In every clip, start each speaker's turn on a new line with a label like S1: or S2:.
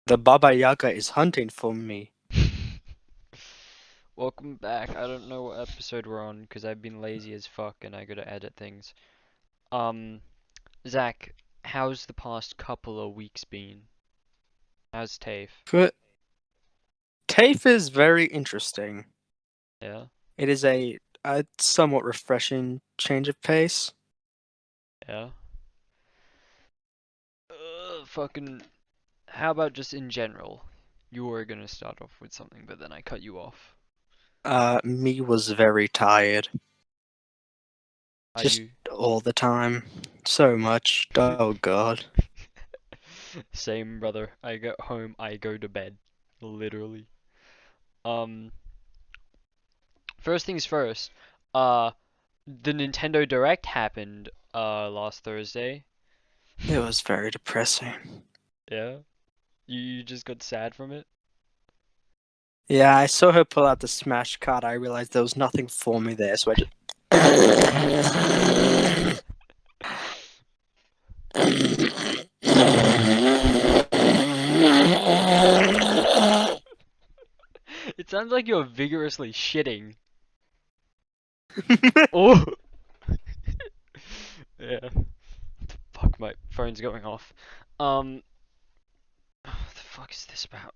S1: The Baba Yaga is hunting for me.
S2: Welcome back. I don't know what episode we're on because I've been lazy as fuck and I gotta edit things. Um, Zach, how's the past couple of weeks been? How's TAFE?
S1: But TAFE is very interesting.
S2: Yeah?
S1: It is a somewhat refreshing change of pace.
S2: Yeah? Fucking. How about just in general? You were gonna start off with something, but then I cut you off.
S1: Me was very tired.
S2: Are
S1: Just
S2: you?
S1: all the time. So much. Oh god.
S2: Same, brother. I get home, I go to bed. Literally. Um, First things first. Uh, the Nintendo Direct happened last Thursday.
S1: It was very depressing.
S2: Yeah? You just got sad from it?
S1: Yeah, I saw her pull out the Smash card. I realized there was nothing for me there, so I just.
S2: It sounds like you're vigorously shitting. Oh! Yeah. Fuck, my phone's going off. What the fuck is this about?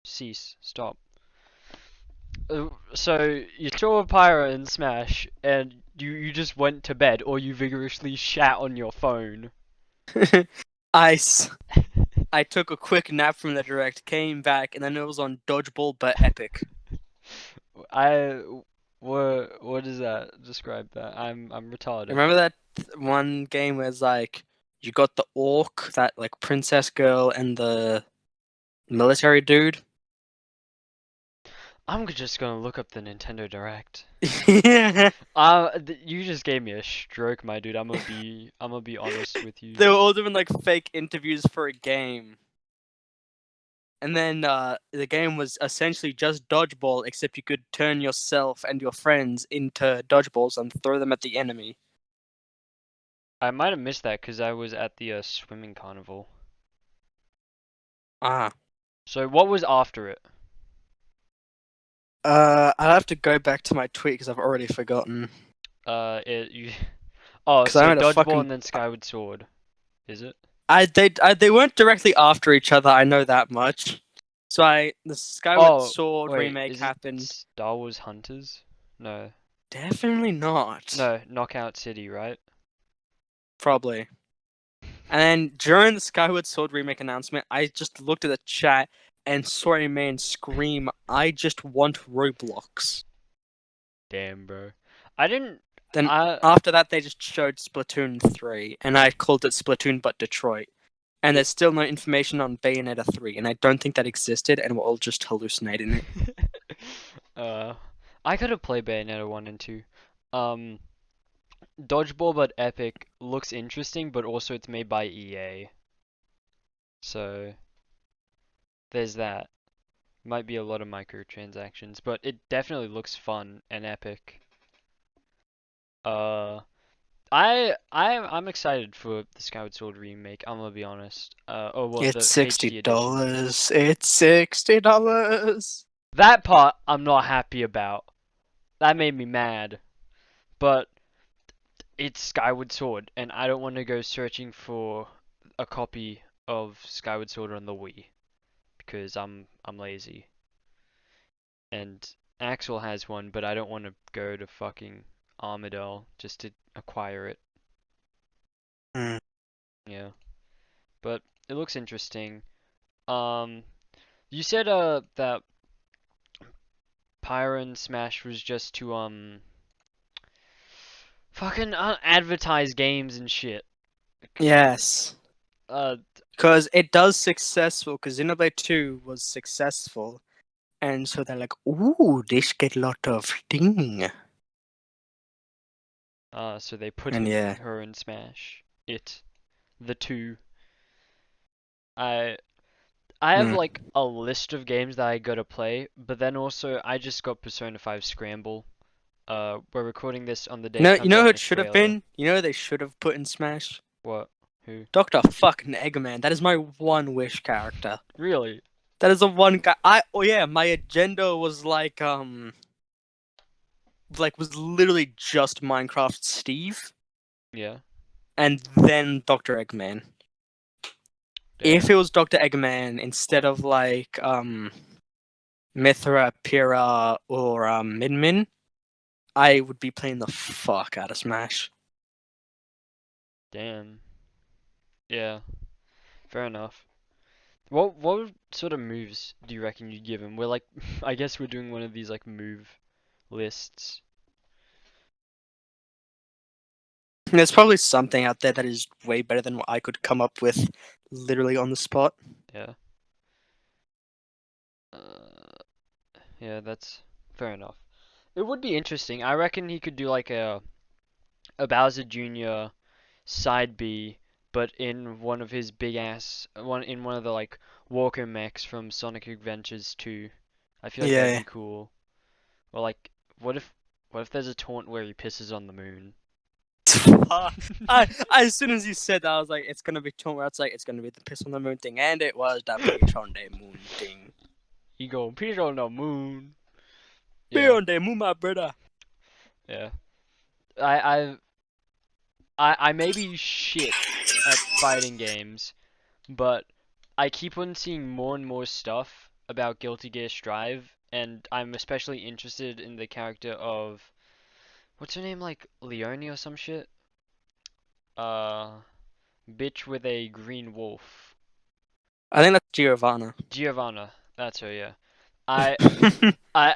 S2: Cease. Stop. So, you saw a pyro in Smash, and you just went to bed, or you vigorously shat on your phone.
S1: I I took a quick nap from the direct, came back, and then it was on Dodgeball but Epic.
S2: I what does that describe that? I'm retarded.
S1: Remember that one game where it's like you got the orc, that like princess girl, and the military dude?
S2: I'm just gonna look up the Nintendo Direct.
S1: Yeah.
S2: You just gave me a stroke, my dude. I'm gonna be honest with you.
S1: They were all doing like fake interviews for a game. And then the game was essentially just dodgeball, except you could turn yourself and your friends into dodgeballs and throw them at the enemy.
S2: I might have missed that because I was at the swimming carnival.
S1: Ah.
S2: So what was after it?
S1: I'll have to go back to my tweet because I've already forgotten.
S2: It you. Oh,
S1: Because I
S2: so
S1: made a
S2: dodgeball
S1: fucking.
S2: and then Skyward Sword, is it?
S1: They weren't directly after each other. I know that much. So the Skyward
S2: Oh,
S1: Sword
S2: wait,
S1: remake
S2: is it
S1: happened.
S2: Star Wars Hunters? No,
S1: Definitely not.
S2: no, Knockout City, right?
S1: Probably. And then during the Skyward Sword remake announcement, I just looked at the chat and saw a man scream, "I just want Roblox."
S2: Damn, bro. I didn't.
S1: Then
S2: I
S1: after that, they just showed Splatoon 3, and I called it Splatoon but Detroit. And there's still no information on Bayonetta 3, and I don't think that existed, and we're all just hallucinating it.
S2: uh, I gotta play Bayonetta 1 and 2. Um, Dodgeball but Epic looks interesting, but also it's made by EA. So there's that. Might be a lot of microtransactions, but it definitely looks fun and epic. Uh, I'm excited for the Skyward Sword remake. I'm gonna be honest. Oh, what
S1: It's
S2: the HD edition?
S1: $60. It's $60.
S2: That part I'm not happy about. That made me mad. But it's Skyward Sword, and I don't want to go searching for a copy of Skyward Sword on the Wii because I'm lazy. And Axel has one, but I don't want to go to fucking Armadale just to acquire it.
S1: Mm.
S2: Yeah, but it looks interesting. Um, you said that Pyro and Smash was just to fucking advertise games and shit.
S1: Yes.
S2: Uh,
S1: Because it does successful, because Xenoblade 2 was successful. And so they're like, ooh, this get a lot of thing.
S2: so they put
S1: And
S2: in
S1: yeah.
S2: her in Smash. The two. I I have
S1: Mm.
S2: like a list of games that I gotta play, but then also I just got Persona 5 Scramble. We're recording this on the day it
S1: You
S2: comes
S1: know
S2: out
S1: who
S2: in
S1: it should have
S2: Australia.
S1: been? You know who they should have put in Smash?
S2: What? Who?
S1: Dr. fucking Eggman. That is my one wish character.
S2: Really?
S1: That is the one guy. Oh yeah, my agenda was was literally just Minecraft Steve,
S2: Yeah.
S1: and then Dr. Eggman. If
S2: Damn.
S1: it was Dr. Eggman instead of Mithra, Pyrrha, or Min Min, I would be playing the fuck out of Smash.
S2: Damn. Yeah. Fair enough. What sort of moves do you reckon you'd give him? We're like, I guess we're doing one of these like move lists.
S1: There's probably something out there that is way better than what I could come up with literally on the spot.
S2: Yeah. Uh, yeah, that's fair enough. It would be interesting. I reckon he could do like a Bowser Jr. side B, but in one of his big ass one of the like Walker mechs from Sonic Adventures 2. I feel like that'd
S1: Yeah.
S2: be cool. Or like, what if there's a taunt where he pisses on the moon?
S1: As soon as you said that, I was like, it's gonna be where it's like it's gonna be the piss on the moon thing, and it was the piss on the moon thing.
S2: He go piss on the moon.
S1: Piss
S2: Yeah,
S1: on the moon, my brother.
S2: yeah. I I may be shit at fighting games, but I keep on seeing more and more stuff about Guilty Gear Strive, and I'm especially interested in the character of what's her name, like Leone or some shit? Uh, bitch with a green wolf.
S1: I think that's Giovanna.
S2: Giovanna, that's her, yeah. I I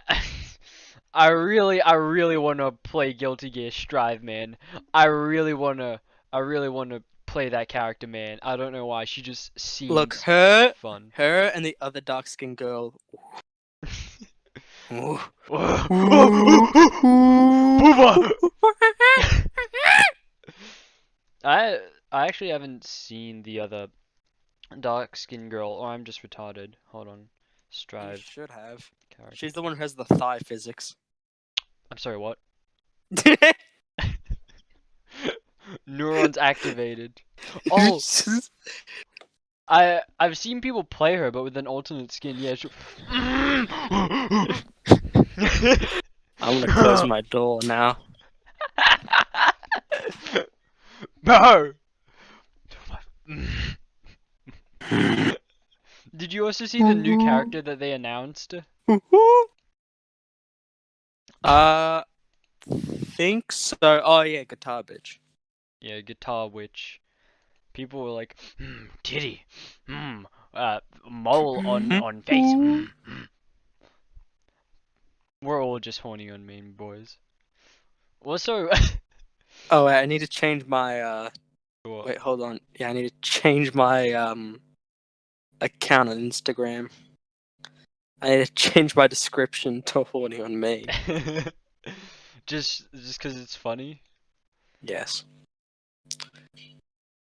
S2: I really want to play Guilty Gear Strive, man. I really want to play that character, man. I don't know why. She just
S1: Look,
S2: seems
S1: her,
S2: fun.
S1: and the other dark skinned girl. Ooh.
S2: Booba! I I actually haven't seen the other dark skin girl, or I'm just retarded. Hold on.
S1: You
S2: Strive
S1: should have.
S2: character.
S1: She's the one who has the thigh physics.
S2: I'm sorry, what? Neurons activated. Oh, I've seen people play her, but with an alternate skin. Yeah.
S1: I'm gonna close my door now.
S2: No. Did you also see the new character that they announced?
S1: Think so. Oh yeah, guitar bitch.
S2: Yeah, Guitar Witch. People were like, titty, mole on face. We're all just horny on meme boys. Also,
S1: Oh wait, I need to change my
S2: what?
S1: Wait, hold on. Yeah, I need to change my account on Instagram. I need to change my description to horny on me.
S2: just because it's funny.
S1: Yes.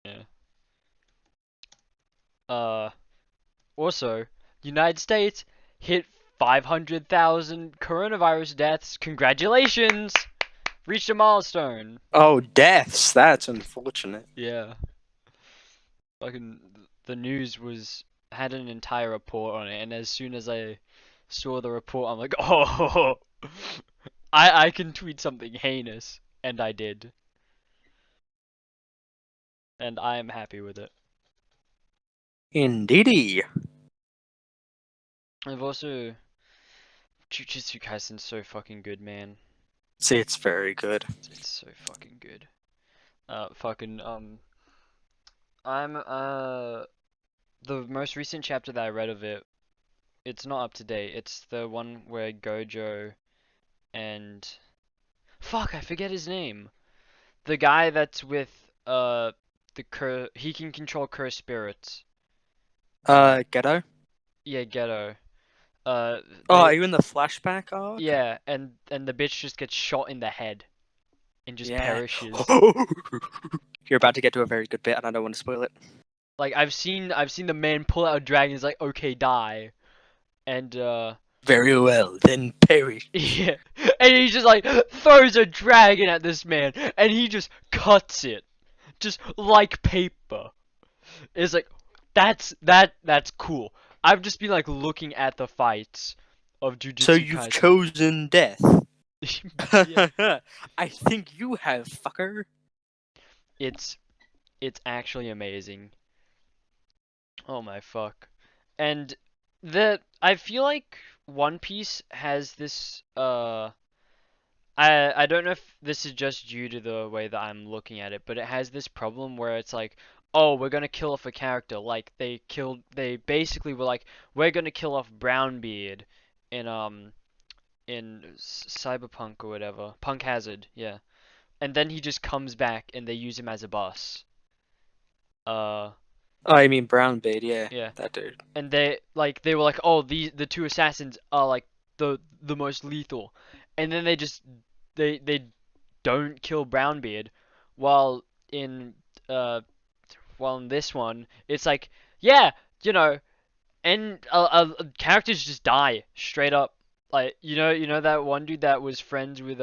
S2: Yeah. Also, United States hit 500,000 coronavirus deaths. Congratulations! Reached a milestone.
S1: Oh, deaths. That's unfortunate.
S2: Yeah. Fucking the news had an entire report on it, and as soon as I saw the report, I'm like, oh, I can tweet something heinous, and I did, and I am happy with it.
S1: Indeedy.
S2: I've also Jujutsu Kaisen's so fucking good, man.
S1: See, it's very good.
S2: It's so fucking good. I'm the most recent chapter that I read of it, it's not up to date. It's the one where Gojo and fuck, I forget his name. The guy that's with he can control cursed spirits.
S1: Ghetto?
S2: Yeah, Ghetto.
S1: Oh,
S2: They
S1: are you in the flashback arc?
S2: yeah, and the bitch just gets shot in the head and just
S1: Yeah.
S2: perishes.
S1: You're about to get to a very good bit, and I don't want to spoil it.
S2: Like I've seen the man pull out a dragon. He's like, okay, die, and
S1: Very well, then perish.
S2: yeah, and he just like throws a dragon at this man, and he just cuts it, just like paper. ever. It's like that's cool. I've just been like looking at the fights of
S1: So
S2: Jujutsu
S1: you've
S2: Kaisen.
S1: chosen death.
S2: Yeah,
S1: I think you have, fucker.
S2: it's it's actually amazing. Oh my fuck. And I feel like One Piece has this I don't know if this is just due to the way that I'm looking at it, but it has this problem where it's like, oh, we're gonna kill off a character. Like they basically were like, we're gonna kill off Brownbeard in Cyberpunk or whatever, Punk Hazard, yeah. And then he just comes back and they use him as a boss. Uh,
S1: Oh, I mean brown beard, yeah,
S2: yeah.
S1: that dude.
S2: And they were like, oh, the two assassins are like the most lethal, and then they don't kill Brownbeard, while in uh while in this one it's like, yeah, you know, and characters just die straight up. Like, you know that one dude that was friends with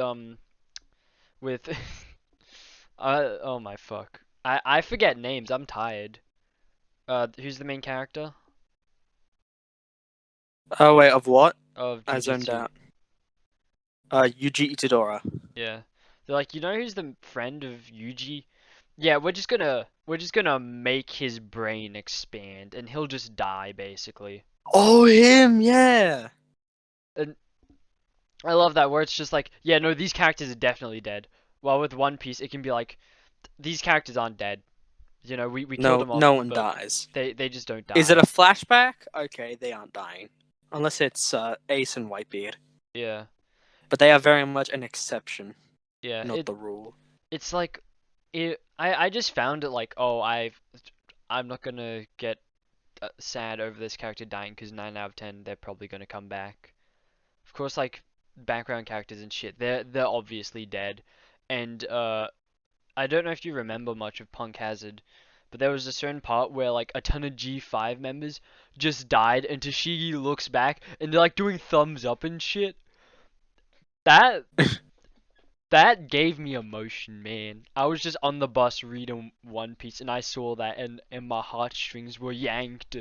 S2: oh my fuck, I forget names. I'm tired. Who's the main character
S1: Oh wait, of what?
S2: of
S1: I zoned
S2: Jujutsu?
S1: out. Yuji Itadora.
S2: Yeah. They're like, you know who's the friend of Yuji? Yeah, we're just gonna make his brain expand and he'll just die basically.
S1: Oh, him, yeah.
S2: And I love that where it's just like, yeah, no, these characters are definitely dead. While with One Piece it can be like, these characters aren't dead. You know, we killed
S1: No,
S2: them off,
S1: no one
S2: but
S1: dies.
S2: they just don't
S1: Is it
S2: die.
S1: a flashback? Okay, they aren't dying, unless it's Ace and Whitebeard.
S2: Yeah.
S1: But they are very much an exception,
S2: Yeah.
S1: not the rule.
S2: It's like I just found it like, oh, I'm not gonna get sad over this character dying because 9 out of 10 they're probably gonna come back. Of course, like background characters and shit, they're obviously dead. And I don't know if you remember much of Punk Hazard, but there was a certain part where like a ton of G5 members just died, and Tashigi looks back and they're like doing thumbs up and shit. That that gave me emotion, man. I was just on the bus reading One Piece and I saw that and my heartstrings were yanked,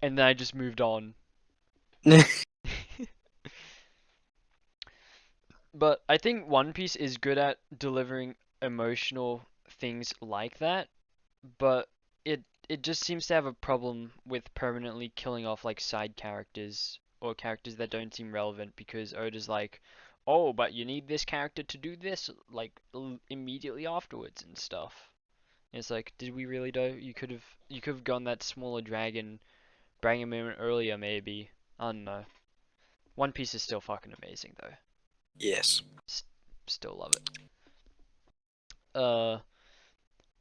S2: and then I just moved on. But I think One Piece is good at delivering emotional things like that, but it just seems to have a problem with permanently killing off like side characters or characters that don't seem relevant because Oda's like, "Oh, but you need this character to do this like immediately afterwards and stuff." And it's like, did we really though? You could have gone that smaller dragon, bring him in earlier maybe. I don't know. One Piece is still fucking amazing though.
S1: Yes.
S2: S- Still love it. Uh,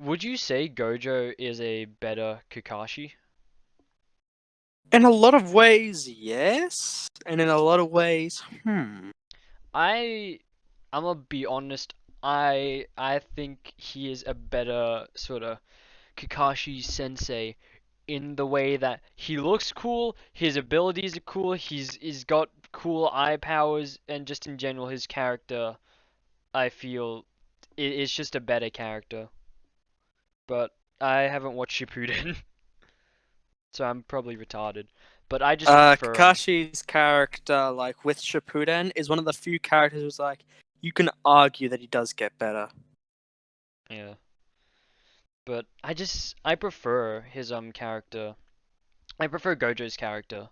S2: would you say Gojo is a better Kakashi?
S1: In a lot of ways, yes, and in a lot of ways,
S2: I I'm gonna be honest. I think he is a better sort of Kakashi Sensei in the way that he looks cool, his abilities are cool, he's got cool eye powers, and just in general his character, I feel it's just a better character. But I haven't watched Shippuden, so I'm probably retarded. But I just prefer him.
S1: Kakashi's character, like with Shippuden, is one of the few characters who's like you can argue that he does get better.
S2: Yeah. But I prefer his character. I prefer Gojo's character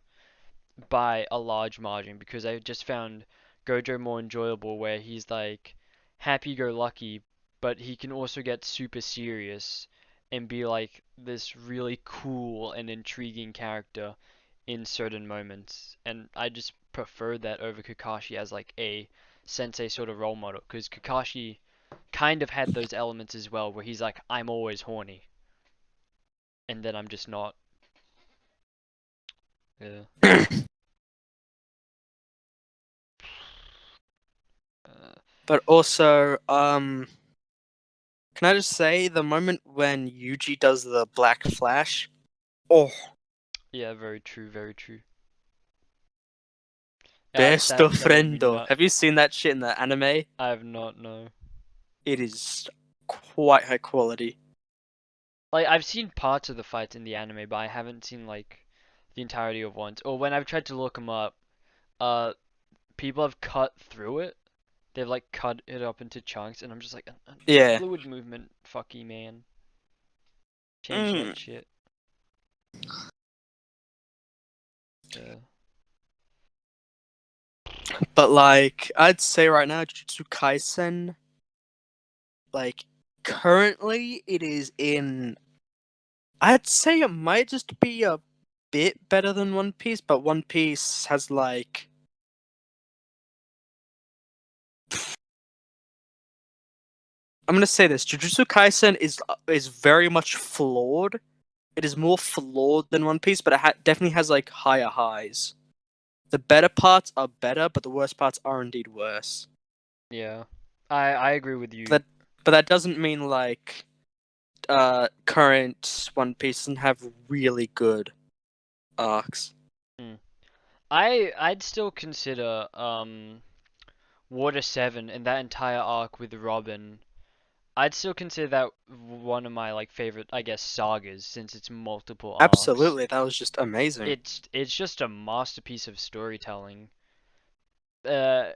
S2: by a large margin because I just found Gojo more enjoyable where he's like happy-go-lucky, but he can also get super serious and be like this really cool and intriguing character in certain moments. And I just prefer that over Kakashi as like a sensei sort of role model because Kakashi kind of had those elements as well where he's like, I'm always horny, and then I'm just not. Yeah. Uh,
S1: But also, can I just say the moment when Yuji does the black flash? Oh,
S2: yeah, very true, very true.
S1: besto
S2: That made me
S1: friendo.
S2: nut.
S1: Have you seen that shit in the anime?
S2: I have not, no.
S1: It is quite high quality.
S2: Like I've seen parts of the fights in the anime, but I haven't seen like the entirety of ones. Or when I've tried to look them up, uh, people have cut through it. They've like cut it up into chunks, and I'm just like,
S1: Yeah.
S2: fluid movement, fucky man, change
S1: Mm.
S2: that shit. Yeah.
S1: But like, I'd say right now, Jujutsu Kaisen, like, currently it is in. I'd say it might just be a bit better than One Piece, but One Piece has like. I'm gonna say this: Jujutsu Kaisen is very much flawed. It is more flawed than One Piece, but it definitely has like higher highs. The better parts are better, but the worst parts are indeed worse.
S2: Yeah. I agree with you.
S1: That, but that doesn't mean like current One Piece doesn't have really good arcs.
S2: Hmm. I'd still consider Water 7 and that entire arc with Robin. I'd still consider that one of my like favorite, I guess, sagas since it's multiple arcs.
S1: Absolutely, that was just amazing.
S2: It's just a masterpiece of storytelling.
S1: Yeah.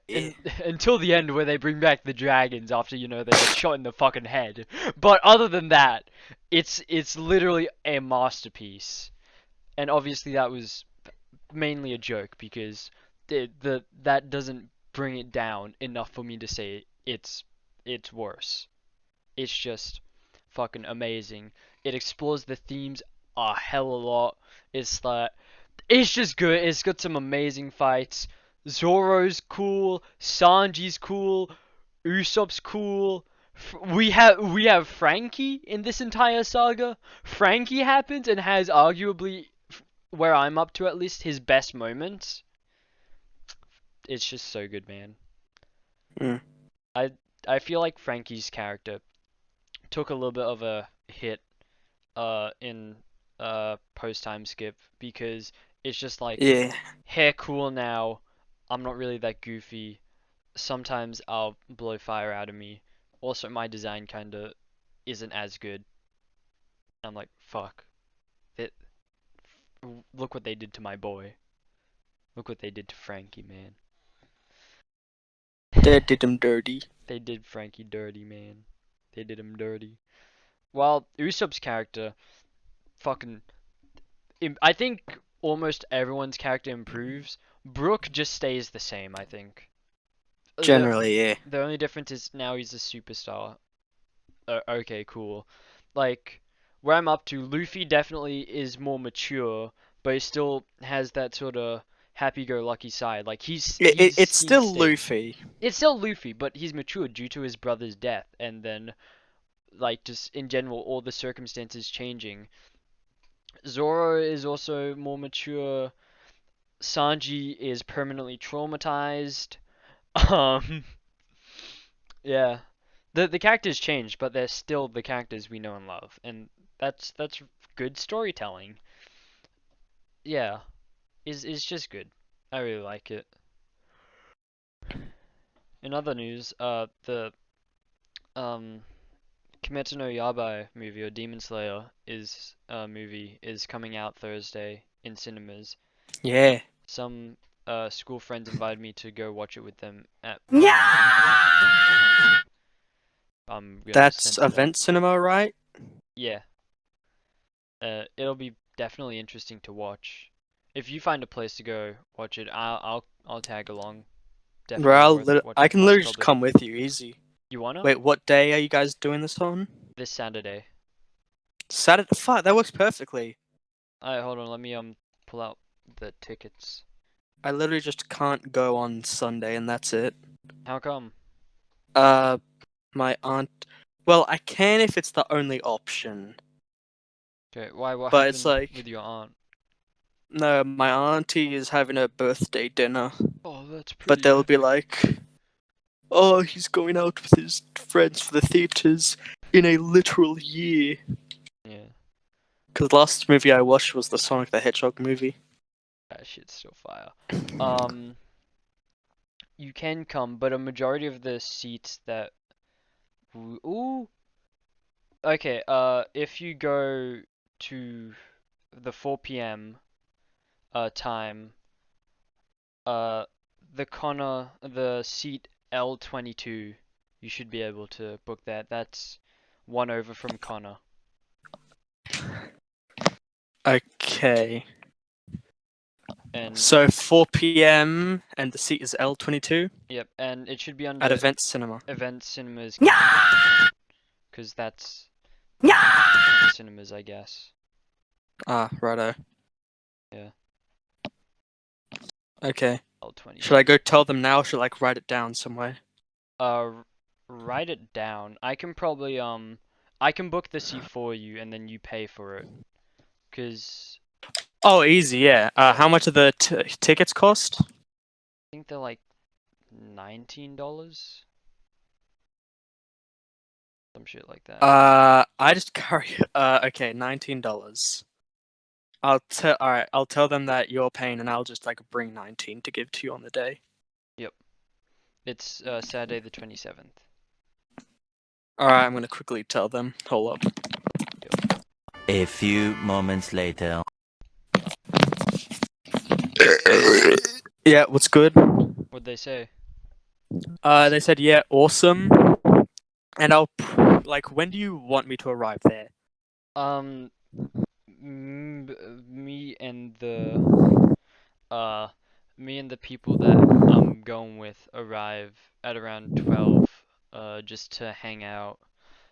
S2: Until the end where they bring back the dragons after they get shot in the fucking head. But other than that, it's literally a masterpiece. And obviously that was mainly a joke because that doesn't bring it down enough for me to say it's worse. It's just fucking amazing. It explores the themes a hell of a lot. It's just good. It's got some amazing fights. Zoro's cool. Sanji's cool. Usopp's cool. We have Frankie in this entire saga. Frankie happens and has arguably, where I'm up to at least, his best moments. It's just so good, man.
S1: Mm.
S2: I I feel like Frankie's character took a little bit of a hit in post time skip because it's just like
S1: Yeah.
S2: hair cool now. I'm not really that goofy. Sometimes I'll blow fire out of me. Also, my design kinda isn't as good. I'm like, fuck. It, look what they did to my boy. Look what they did to Frankie, man.
S1: They did him dirty.
S2: They did Frankie dirty, man. They did him dirty. While Usopp's character, fucking, I think almost everyone's character improves. Brook just stays the same, I think. The
S1: Generally, yeah.
S2: the only difference is now he's a superstar. Okay, cool. Like where I'm up to, Luffy definitely is more mature, but he still has that sort of happy-go-lucky side. Like he's
S1: It's
S2: he's he's
S1: still
S2: stable.
S1: Luffy.
S2: It's still Luffy, but he's matured due to his brother's death, and then like just in general all the circumstances changing. Zoro is also more mature. Sanji is permanently traumatized. Um, yeah. The characters change, but they're still the characters we know and love, and that's good storytelling. Yeah, is just good. I really like it. In other news, the um Kimetsu no Yaiba movie or Demon Slayer is movie is coming out Thursday in cinemas.
S1: Yeah.
S2: Some school friends invited me to go watch it with them at
S1: Yeah.
S2: I'm gonna
S1: That's
S2: censor that.
S1: event cinema, right?
S2: Yeah, it'll be definitely interesting to watch. If you find a place to go watch it, I'll tag along. Definitely
S1: Bro,
S2: worth
S1: I
S2: watching
S1: can
S2: past
S1: literally just
S2: public.
S1: come with you, easy.
S2: You wanna?
S1: Wait, what day are you guys doing this on?
S2: This Saturday.
S1: Saturday. Fuck, that works perfectly.
S2: Alright, hold on. Let me pull out the tickets.
S1: I literally just can't go on Sunday, and that's it.
S2: How come?
S1: Uh, my aunt. Well, I can if it's the only option,
S2: Okay. Why? What
S1: but it's
S2: happened with
S1: like,
S2: your aunt?
S1: no, my auntie is having a birthday dinner,
S2: Oh, that's
S1: but
S2: pretty
S1: they'll be
S2: epic.
S1: like, oh, he's going out with his friends for the theaters in a literal year.
S2: Yeah,
S1: Because the last movie I watched was the Sonic the Hedgehog movie.
S2: that shit's still fire. Um, you can come, but a majority of the seats that ooh, Okay, if you go to the 4 p.m. Time, uh, the seat L22, you should be able to book that. That's one over from Connor.
S1: Okay.
S2: And
S1: So 4 p.m. and the seat is L22
S2: yep, and it should be
S1: at
S2: under
S1: Event Cinema.
S2: Event Cinemas
S1: Yeah!
S2: because that's
S1: Yeah!
S2: the cinemas, I guess.
S1: Ah, righto.
S2: Yeah,
S1: Okay. Should I
S2: L22.
S1: go tell them now or should I like write it down somewhere?
S2: Write it down. I can book the seat for you and then you pay for it. 'Cause
S1: Oh, easy, yeah.
S2: yeah,
S1: How much do the tickets cost?
S2: I think they're like $19, some shit like that.
S1: I just carry. Okay, $19. I'll tell them that you're paying, and I'll just like bring 19 to give to you on the day.
S2: Yep, it's Saturday the 27th.
S1: All right, I'm gonna quickly tell them. Hold up.
S2: Yep.
S3: A few moments later.
S1: Yeah, what's good?
S2: What'd they say?
S1: They said yeah, awesome. And like, when do you want me to arrive there?
S2: Um, me and the uh, me and the people that I'm going with arrive at around 12, just to hang out.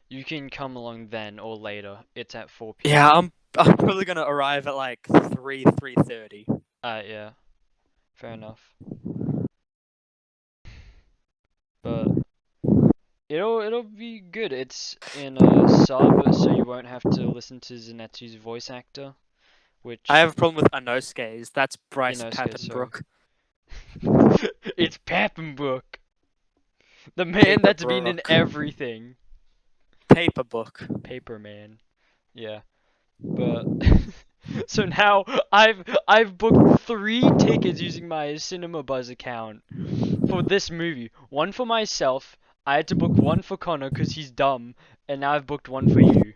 S2: You can come along then or later. It's at 4
S1: Yeah,
S2: p.m.
S1: I'm probably gonna arrive at like 3:30.
S2: Yeah, fair enough. But it'll be good. It's in a sub, so you won't have to listen to Zenetsu's voice actor,
S1: I
S2: which
S1: have a problem with Inosuke's. That's Bryce
S2: Inosuke, sorry.
S1: Papenbrook.
S2: It's Pappenbrook, the man that's been in
S1: Paperbrook.
S2: everything.
S1: Paperbook.
S2: Paperman. Yeah, but so now I've booked 3 tickets using my Cinema Buzz account for this movie. One for myself. I had to book one for Connor because he's dumb, and now I've booked one for you.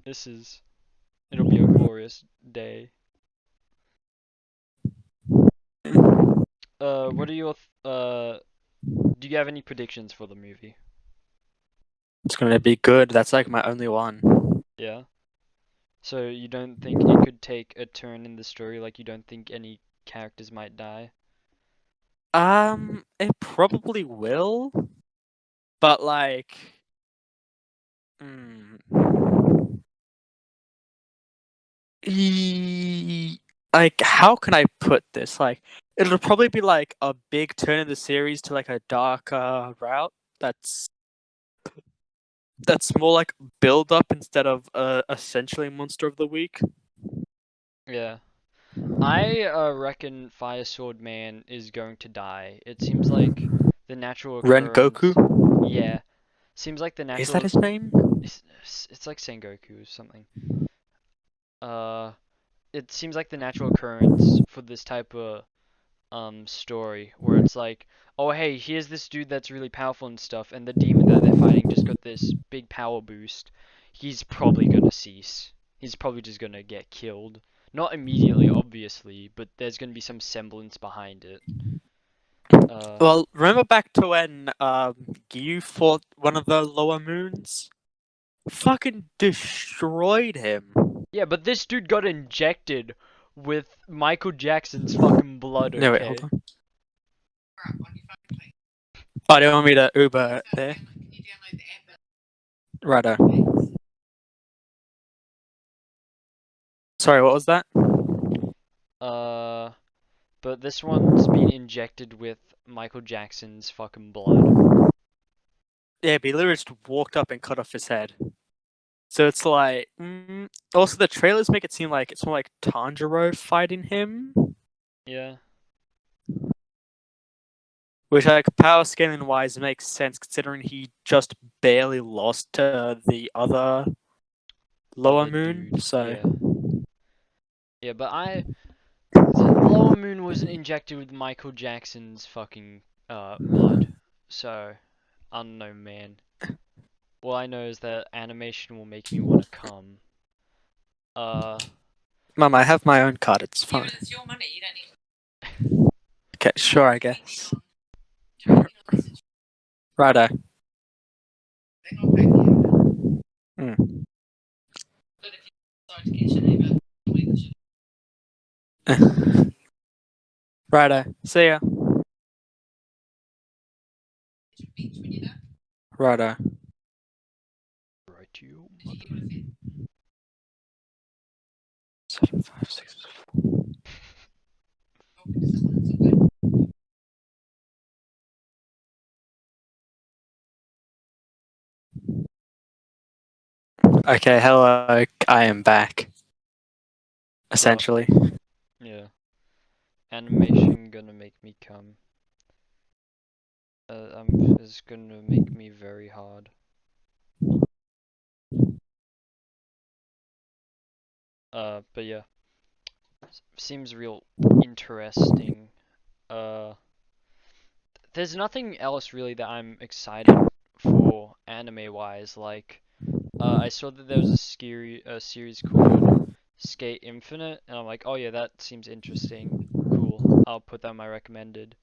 S2: It'll be a glorious day. What are your do you have any predictions for the movie?
S1: It's gonna be good. That's like my only one.
S2: Yeah. So you don't think it could take a turn in the story, like you don't think any characters might die?
S1: It probably will, but like, mm, like, how can I put this? Like, it'll probably be like a big turn in the series to like a darker route. That's that's more like build up instead of essentially monster of the week.
S2: Yeah. I reckon Fire Sword Man is going to die. It seems like the natural
S1: Ren Goku,
S2: occurrence. Yeah. Seems like the
S1: is that
S2: natural
S1: his name?
S2: it's like Sengoku or something. Uh it seems like the natural occurrence for this type of story where it's like, oh hey, here's this dude that's really powerful and stuff, and the demon that they're fighting just got this big power boost. He's probably gonna cease. He's probably just gonna get killed. Not immediately, obviously, but there's gonna be some semblance behind it. Uh,
S1: Well, remember back to when Gyu fought one of the lower moons? Fucking destroyed him.
S2: yeah, but this dude got injected with Michael Jackson's fucking blood,
S1: No, wait, hold
S2: okay?
S1: on. Oh, they want me to Uber there? Righto. Sorry, what was that?
S2: Uh, but this one's been injected with Michael Jackson's fucking blood.
S1: Yeah, but he literally just walked up and cut off his head. So it's like, also the trailers make it seem like it's more like Tanjiro fighting him,
S2: Yeah.
S1: which like power scaling wise makes sense considering he just barely lost to the other lower
S2: Other
S1: moon.
S2: dude.
S1: So
S2: Yeah. Yeah, but the Lower Moon wasn't injected with Michael Jackson's fucking blood. So, unknown man. all I know is that animation will make me want to come.
S1: Mum, I have my own card. It's
S4: Yeah,
S1: fine.
S4: but it's your money. You don't need
S1: Okay, sure, I guess.
S4: to.
S1: Righto.
S4: They're not paying you.
S1: Hmm.
S4: But if you decide to get your neighbour, we should
S1: Righto. See ya.
S4: beach when you're done.
S1: Righto.
S2: right you.
S4: Did you get what I said?
S1: 7, 5, 6.
S4: Talking to someone, it's all good.
S1: Okay, hello. I am back. Essentially.
S2: Yeah. Animation gonna make me come. It's gonna make me very hard. But yeah. Seems real interesting. There's nothing else really that I'm excited for anime-wise. Like, I saw that there was a series called Skate Infinite, and I'm like, oh yeah, that seems interesting. Cool. I'll put that on my recommended.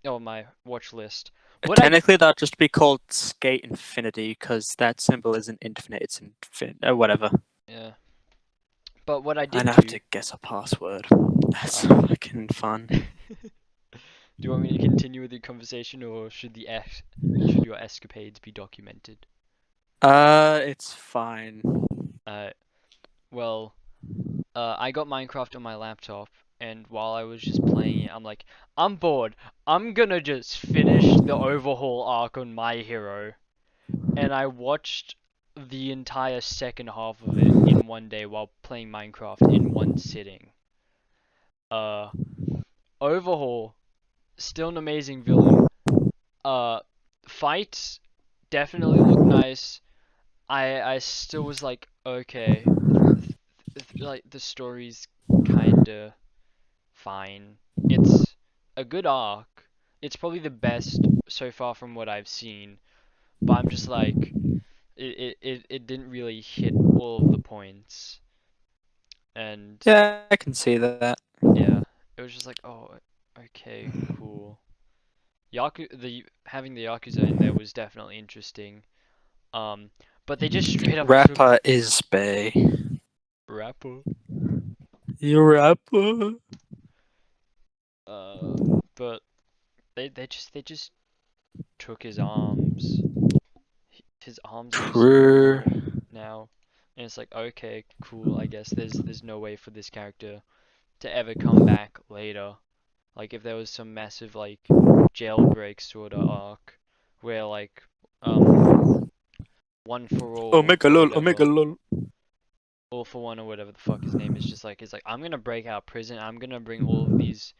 S2: Oh, my watch list. What I
S1: Technically, that'd just be called Skate Infinity because that symbol isn't infinite, it's infinite. Whatever.
S2: yeah. But what I
S1: I
S2: did
S1: now have
S2: do.
S1: to guess a password. That's
S2: Oh.
S1: fucking fun.
S2: Do you want me to continue with the conversation, or should your escapades be documented?
S1: It's fine.
S2: Well, I got Minecraft on my laptop, and while I was just playing it, I'm like, I'm bored. I'm gonna just finish the overhaul arc on My Hero. And I watched the entire second half of it in one day while playing Minecraft in one sitting. Overhaul, still an amazing villain. Fights definitely look nice. I still was like, okay, like the story's kinda fine. It's a good arc. It's probably the best so far from what I've seen. But I'm just like, it didn't really hit all of the points. And
S1: Yeah, I can see that.
S2: yeah, it was just like, oh, okay, cool. Having the Yakuza in there was definitely interesting. But they just straight up took
S1: Rapper is Bay.
S2: rapper.
S1: You rapper.
S2: But they just took his arms. His arms are just
S1: True.
S2: gone now. And it's like, okay, cool. I guess there's no way for this character to ever come back later. Like if there was some massive like jailbreak sort of arc where like one for all
S1: Omega
S2: or
S1: lol, Omega
S2: whatever,
S1: lol.
S2: all for one or whatever the fuck his name is, just like it's like I'm gonna break out of prison. I'm gonna bring all of these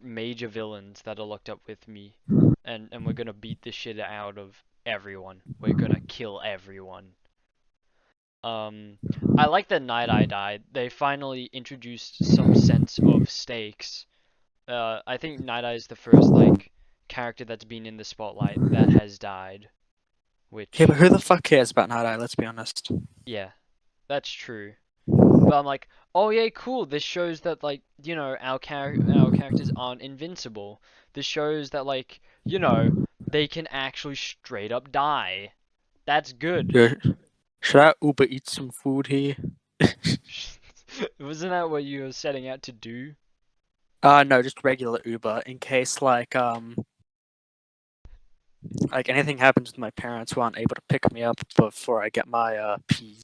S2: major villains that are locked up with me, and we're gonna beat the shit out of everyone. We're gonna kill everyone. I like that Night Eye died. They finally introduced some sense of stakes. I think Night Eye is the first like character that's been in the spotlight that has died.
S1: Yeah,
S2: Which,
S1: but who the fuck cares about Night Eye? Let's be honest.
S2: yeah, that's true. But I'm like, oh yeah, cool. This shows that like our characters aren't invincible. This shows that like they can actually straight up die. That's good.
S1: Yeah. Should I Uber eat some food here?
S2: Wasn't that what you were setting out to do?
S1: No, just regular Uber in case like anything happens with my parents who aren't able to pick me up before I get my P's.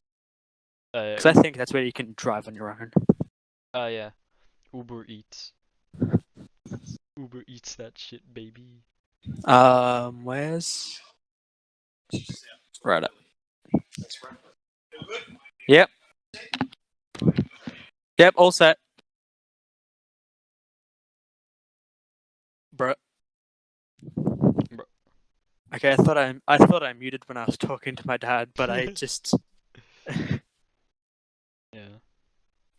S1: Because I think that's where you can drive on your own.
S2: Yeah. Uber Eats. Uber Eats that shit, baby.
S1: Where's right up? Yep. Yep, all set. Bruh.
S2: Bruh.
S1: Okay, I thought I muted when I was talking to my dad, but I just
S2: Yeah.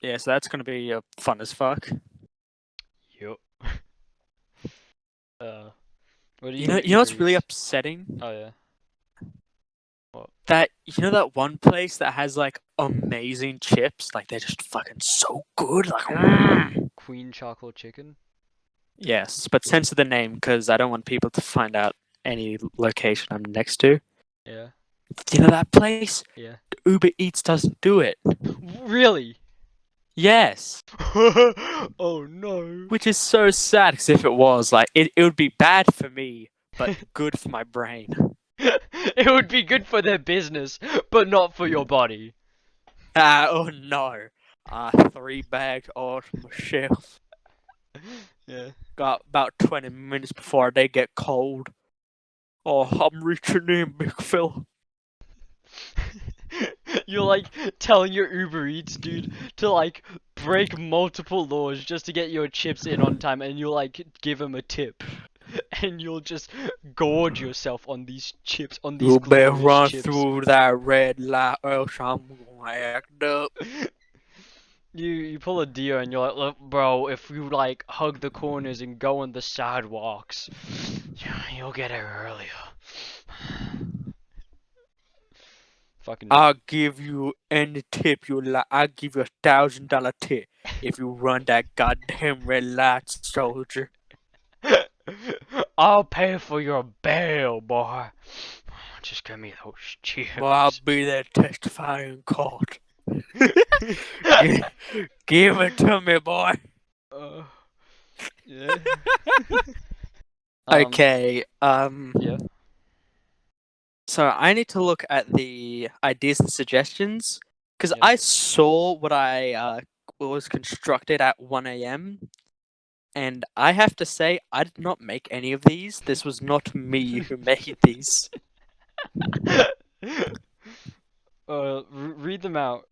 S1: yeah. So that's gonna be fun as fuck.
S2: Yup. What are
S1: You
S2: you
S1: know,
S2: gonna
S1: you know
S2: Uber
S1: what's really
S2: Eats?
S1: upsetting?
S2: Oh yeah.
S1: That that one place that has like amazing chips, like they're just fucking so good. Like,
S2: Queen chocolate chicken.
S1: yes, but censor the name because I don't want people to find out any location I'm next to.
S2: Yeah.
S1: You know that place?
S2: Yeah.
S1: Uber Eats doesn't do it.
S2: Really?
S1: Yes,
S2: Oh no.
S1: which is so sad because if it was, like, it would be bad for me, but good for my brain.
S2: It would be good for their business, but not for your body.
S1: Oh no. 3 bags on my shelf.
S2: Yeah.
S1: Got about 20 minutes before they get cold. Oh, I'm reaching in, big fella.
S2: You're like telling your Uber Eats dude to like break multiple laws just to get your chips in on time, and you'll like give him a tip. And you'll just gorge yourself on these chips, on these
S1: You better
S2: glorious
S1: run
S2: chips.
S1: through that red light, or else I'm gonna act up.
S2: You pull a deer and you're like, look, bro, if you like hug the corners and go on the sidewalks, you'll get it earlier. Fucking.
S1: I'll give you any tip you like. I'll give you $1,000 tip if you run that goddamn red light, soldier.
S2: I'll pay for your bail, boy. Just give me those chips.
S1: Well, I'll be there testifying in court. Give it to me, boy.
S2: Yeah.
S1: Okay.
S2: Yeah.
S1: So I need to look at the ideas and suggestions because
S2: Yeah.
S1: I saw what was constructed at 1 a.m. and I have to say I did not make any of these. This was not me who made these.
S2: Read them out.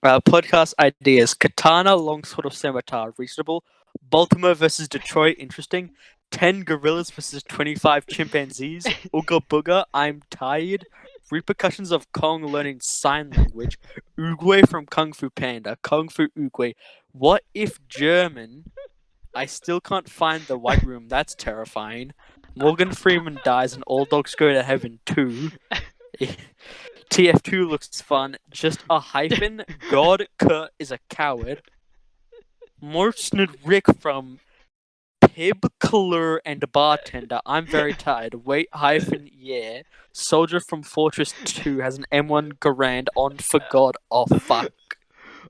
S1: Podcast ideas: Katana, Longsword of Scimitar, reasonable. Baltimore versus Detroit, interesting. 10 gorillas versus 25 chimpanzees. Ooga booga, I'm tired. Repercussions of Kong learning sign language. Oogway from Kung Fu Panda. Kung Fu Oogway. What if German? I still can't find the White Room. That's terrifying. Morgan Freeman dies and all dogs go to heaven too. TF2 looks fun. Just a hyphen. God Kurt is a coward. Morsnid Rick from Pib, Clur, and Bartender. I'm very tired. Wait, hyphen, yeah. Soldier from Fortress 2 has an M1 Garand on for God. Oh, fuck.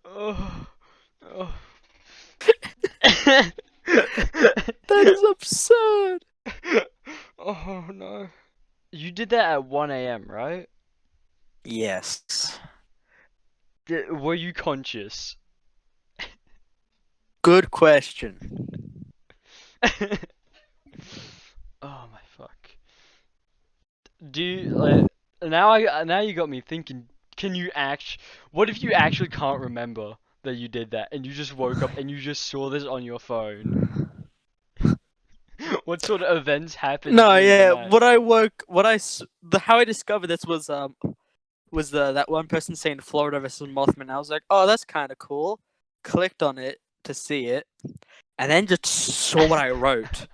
S2: Oh.
S1: That is absurd.
S2: Oh no. You did that at 1 a.m., right?
S1: Yes.
S2: Were you conscious?
S1: Good question.
S2: Oh my fuck. Do you like now you got me thinking, can you what if you actually can't remember that you did that and you just woke up and you just saw this on your phone? What sort of events happened
S1: No,
S2: during the
S1: yeah.
S2: night?
S1: How I discovered this was that one person saying Florida versus Mothman. I was like, oh, that's kind of cool. Clicked on it to see it, and then just saw what I wrote,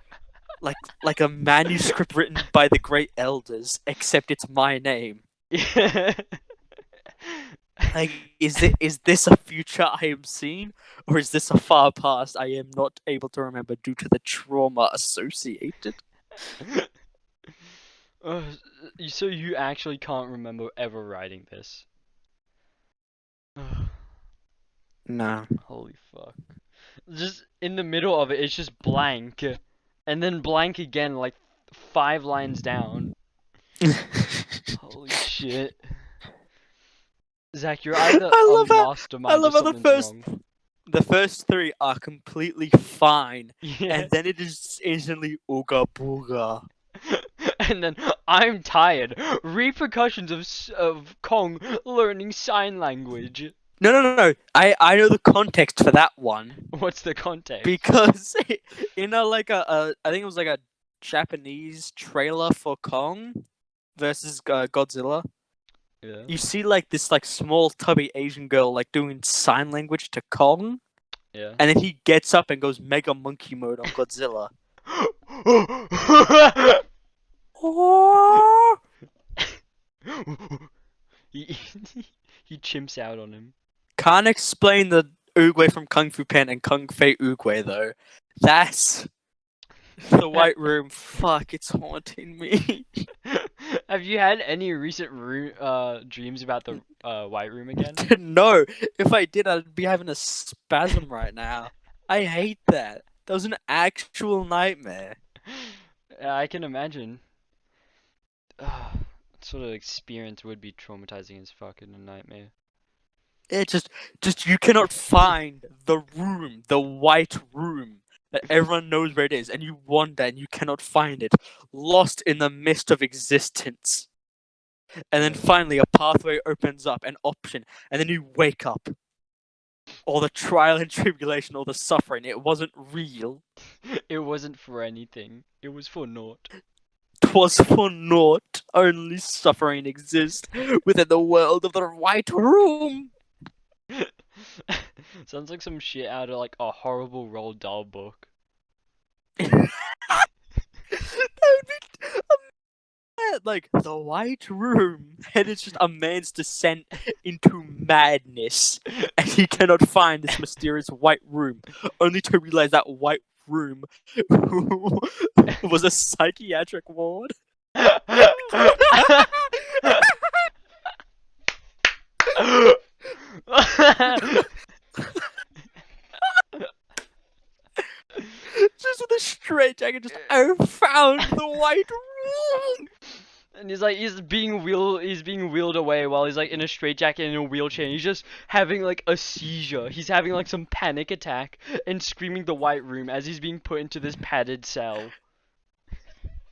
S1: like a manuscript written by the great elders, except it's my name. Like, is this a future I am seeing, or is this a far past I am not able to remember due to the trauma associated?
S2: So you actually can't remember ever writing this?
S1: No.
S2: Holy fuck. Just in the middle of it, it's just blank. And then blank again, like 5 lines down. Holy shit. Zach, you're either
S1: I
S2: a mastermind or
S1: love how
S2: something's wrong.
S1: the first 3 are completely fine,
S2: Yeah.
S1: and then it is instantly ooga booga.
S2: And then, I'm tired. Repercussions of Kong learning sign language.
S1: No. I know the context for that one
S2: What's the context?
S1: because in I think it was like a Japanese trailer for Kong versus Godzilla.
S2: Yeah.
S1: You see like this like small tubby Asian girl like doing sign language to Kong,
S2: Yeah.
S1: and then he gets up and goes mega monkey mode on Godzilla. Oh!
S2: he he chimps out on him.
S1: Can't explain the Oogway from Kung Fu Panda and Kung Fei Oogway though. That's the White Room. Fuck, it's haunting me.
S2: Have you had any recent dreams about the White Room again?
S1: No, if I did, I'd be having a spasm right now. I hate that. That was an actual nightmare.
S2: I can imagine. Sort of experience would be traumatizing as fuck in a nightmare.
S1: It just you cannot find the room, the White Room that everyone knows where it is, and you wander and you cannot find it, lost in the mist of existence. And then finally, a pathway opens up, an option, and then you wake up. All the trial and tribulation, all the suffering, it wasn't real.
S2: It wasn't for anything. It was for naught.
S1: 'Twas for naught. Only suffering exists within the world of the White Room.
S2: Sounds like some shit out of like a horrible Roald Dahl book.
S1: That would be like the White Room, and it's just a man's descent into madness, and he cannot find this mysterious White Room, only to realize that White Room was a psychiatric ward. Just with a straight jacket, just I found the White Room.
S2: And he's being wheeled away while he's like in a straitjacket in a wheelchair. And he's just having like a seizure. He's having like some panic attack and screaming the White Room as he's being put into this padded cell.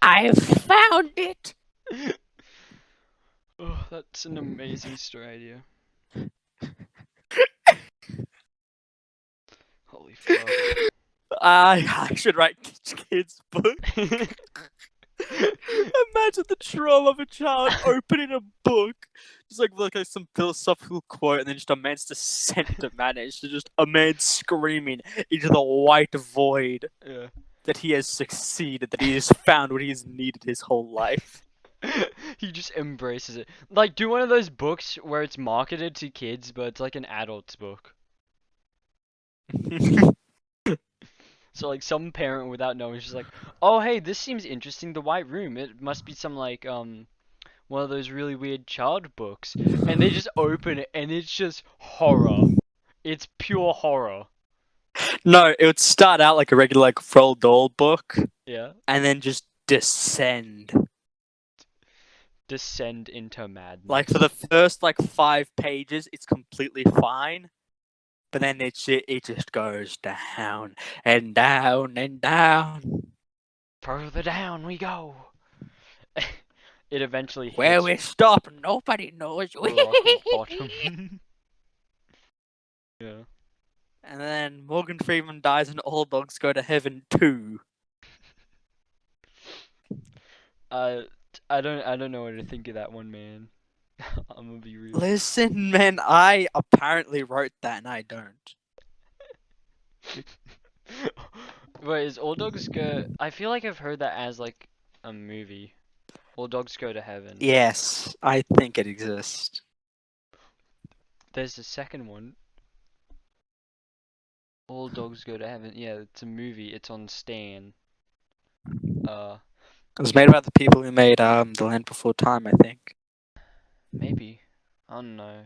S1: I found it.
S2: Oh, that's an amazing story idea. Holy fuck.
S1: I should write kids' book. Imagine the trauma of a child opening a book, just like some philosophical quote, and then just a man's descent to madness, just a man screaming into the white void
S2: Yeah.
S1: that he has succeeded, that he has found what he has needed his whole life.
S2: He just embraces it. Like, do one of those books where it's marketed to kids, but it's like an adult's book. So like some parent without knowing is just like, oh hey, this seems interesting. The White Room. It must be some like one of those really weird child books. And they just open it and it's just horror. It's pure horror.
S1: No, it would start out like a regular like Roald Dahl book,
S2: Yeah.
S1: and then just descend.
S2: Descend into madness.
S1: Like for the first like 5 pages, it's completely fine. But then it just goes down and down and down.
S2: Further down we go. It eventually hits
S1: Where we stop, nobody knows.
S2: rock bottom. Yeah.
S1: And then Morgan Freeman dies and all dogs go to heaven too.
S2: I don't know what to think of that one, man. I'm gonna be real.
S1: Listen, man, I apparently wrote that and I don't.
S2: Wait, is All Dogs Go? I feel like I've heard that as like a movie. All Dogs Go to Heaven.
S1: Yes, I think it exists.
S2: There's the second one. All Dogs Go to Heaven. Yeah, it's a movie. It's on Stan.
S1: It was made about the people who made The Land Before Time, I think.
S2: Maybe. I don't know.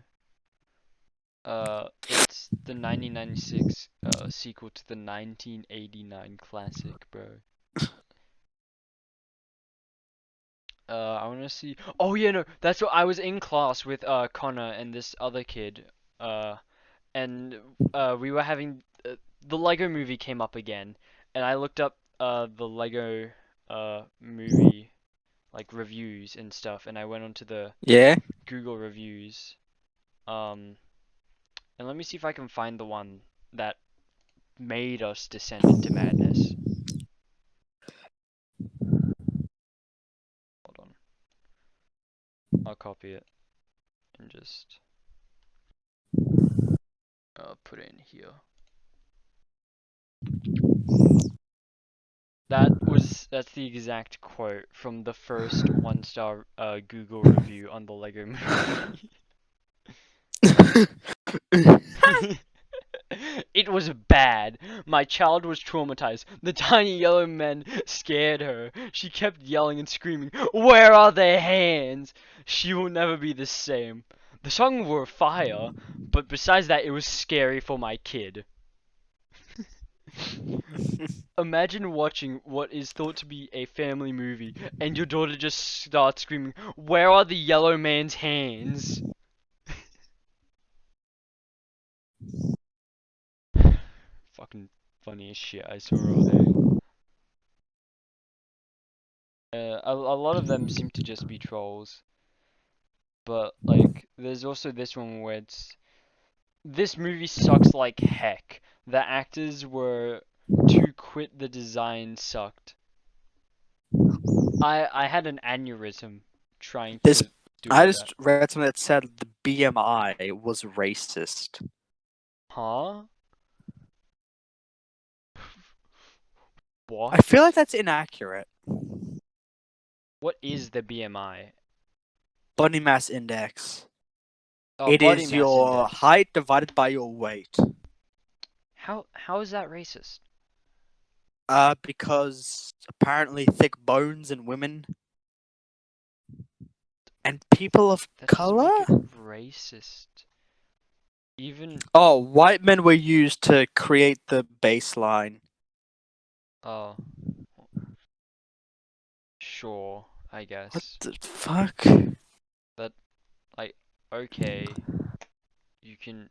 S2: It's the 1996 sequel to the 1989 classic, bro. I wanna see. Oh yeah, no, that's what I was in class with Connor and this other kid. And we were having the Lego Movie came up again, and I looked up the Lego movie like reviews and stuff, and I went onto the
S1: Yeah?
S2: Google reviews. And let me see if I can find the one that made us descend into madness. Hold on. I'll copy it and just put it in here. That was That's the exact quote from the first 1-star Google review on the Lego Movie. It was bad. My child was traumatized. The tiny yellow men scared her. She kept yelling and screaming, "Where are their hands?" She will never be the same. The song were fire, but besides that, it was scary for my kid. Imagine watching what is thought to be a family movie, and your daughter just starts screaming, "Where are the yellow man's hands?" Fucking funny as shit, I saw all day. A lot of them seem to just be trolls. But, like, there's also this one where this movie sucks like heck. The actors were to quit, the design sucked. I had an aneurysm trying
S1: This-
S2: to do
S1: I
S2: that.
S1: just read something that said the BMI was racist.
S2: Huh? What?
S1: I feel like that's inaccurate.
S2: What is the BMI?
S1: Body mass index.
S2: Oh,
S1: It
S2: body
S1: is
S2: mass
S1: your
S2: index.
S1: height divided by your weight.
S2: How is that racist?
S1: Because apparently thick bones in women and people of
S2: That doesn't
S1: color.
S2: make it racist. Even
S1: Oh, white men were used to create the baseline.
S2: oh, sure, I
S1: What
S2: guess.
S1: the fuck?
S2: Okay, you can.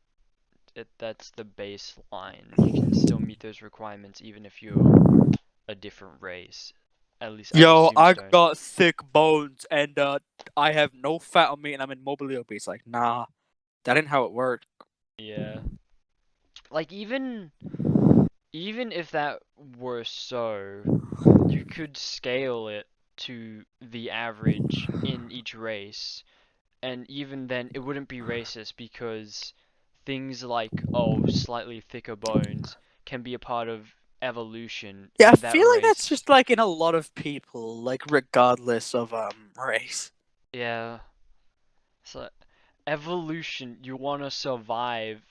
S2: That's the baseline. You can still meet those requirements even if you're a different race. At least as a
S1: Yo, I
S2: tombstone.
S1: got thick bones and I have no fat on me and I'm in morbidly obese. Like, nah, that ain't how it worked.
S2: Yeah. Like even if that were so, you could scale it to the average in each race, and even then it wouldn't be racist because things like, oh, slightly thicker bones can be a part of evolution
S1: Yeah, I
S2: in that
S1: feel like that's
S2: race.
S1: just like in a lot of people, like regardless of race.
S2: Yeah. So evolution, you want to survive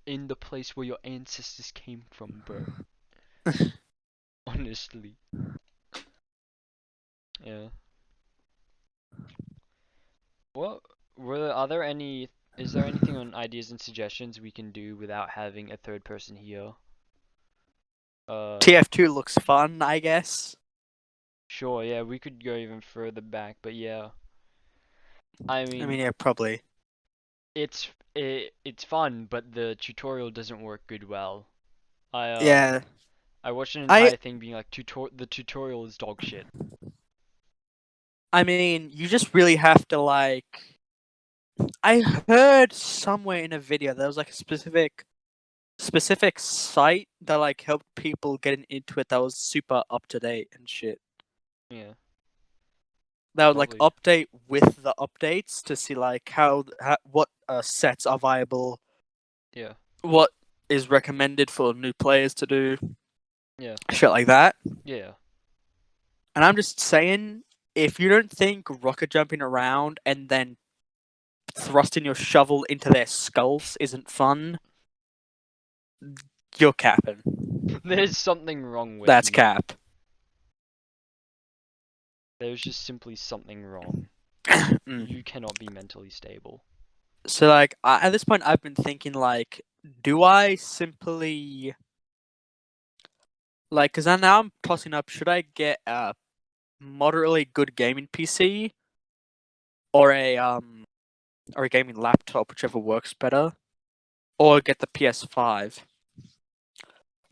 S2: in the place where your ancestors came from, bro. Honestly. Yeah. What are there any is there anything on ideas and suggestions we can do without having a third person here?
S1: TF2 looks fun, I guess.
S2: Sure, yeah, we could go even further back, but yeah.
S1: I mean, yeah, probably.
S2: It's fun, but the tutorial doesn't work good well.
S1: Yeah,
S2: I watched an
S1: I
S2: entire thing being like the tutorial is dog shit.
S1: I mean, you just really have to like. I heard somewhere in a video there was like a specific site that like helped people get into it that was super up to date and shit.
S2: Yeah,
S1: That would like
S2: probably.
S1: update with the updates to see like how what sets are viable,
S2: Yeah,
S1: what is recommended for new players to do,
S2: yeah,
S1: shit like that.
S2: yeah.
S1: And I'm just saying, if you don't think rocket jumping around and then thrusting your shovel into their skulls isn't fun, you're capping.
S2: There's something wrong with
S1: That's
S2: you.
S1: cap.
S2: There's just simply something wrong.
S1: Mm.
S2: You cannot be mentally stable.
S1: So like at this point, I've been thinking like, do I simply like? Because now I'm tossing up. Should I get a moderately good gaming PC or a gaming laptop, whichever works better, or get the PS5?